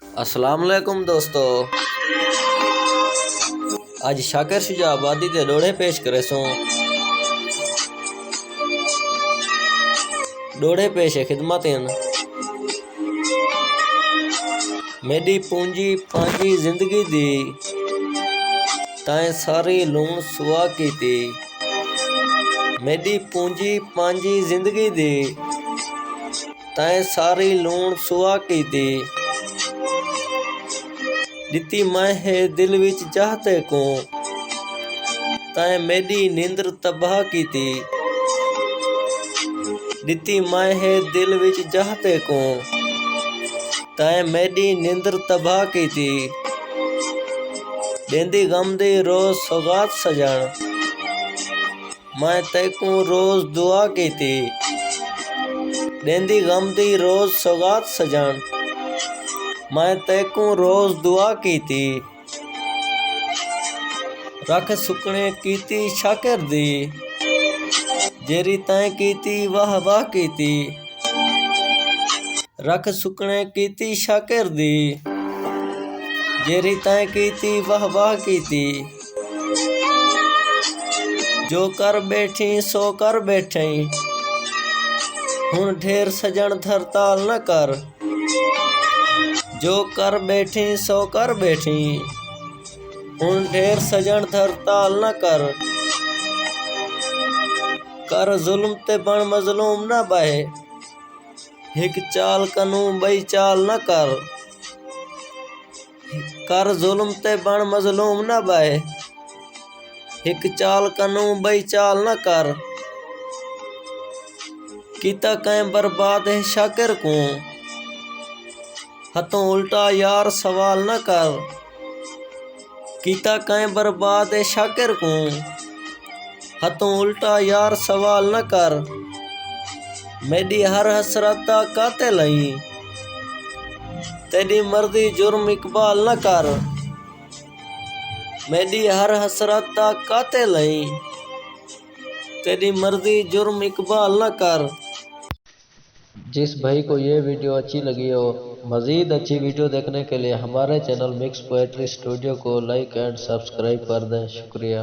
अस्सलाम वालेकुम दोस्तों। आज शाकिर शुजा आबादी के डोड़े पेश करे सो। डोड़े पेश है खिदमत मेरी पूंजी पांजी जिंदगी दी ताए सारी लूण सुआ की थी। मेरी पूंजी पांजी जिंदगी दी ताए सारी लूण सुआ की थी। दिती मैं है दिल विच चाहते को ताए मेरी नींद्र तबाह की थी। दिती मैं है दिल विच चाहते को ताए मेरी नींद्र तबाह की थी। देंदी गम दी रोज सौगात सजन मैं तैकू रोज दुआ की थी। देंदी गम दी रोज सौगात सजन मैं तैकू रोज दुआ की थी। रख सुकने कीती शाकिर दी जेरी तैं कीती वाह वाह की थी। रख सुकने कीती शाकिर दी जेरी तैं कीती वाह वाह की थी। जो कर बैठी सो कर बैठी हुन ढेर सजन धरताल न कर। जो कर बैठी सो कर बैठी हुन ढेर सजन धरताल न कर। कर जुल्म ते बन मजलूम न बहे हिक चाल कनू बई चाल न कर। कर जुल्म ते बन मजलूम न बहे हिक चाल कनू बई चाल न कर। कीता कैं बर्बाद है शाकिर को हथों उल्टा यार सवाल न कर। कीता कैं बर्बाद है शाकिर को हथों उल्टा यार सवाल न कर। मेरी हर हसरता काते लई तेरी मर्जी जुर्म इकबाल न कर। मेरी हर हसरता काते लई तेरी मर्जी जुर्म इकबाल न कर। जिस भाई को ये वीडियो अच्छी लगी हो मज़ीद अच्छी वीडियो देखने के लिए हमारे चैनल मिक्स पोएट्री स्टूडियो को लाइक एंड सब्सक्राइब कर दें। शुक्रिया।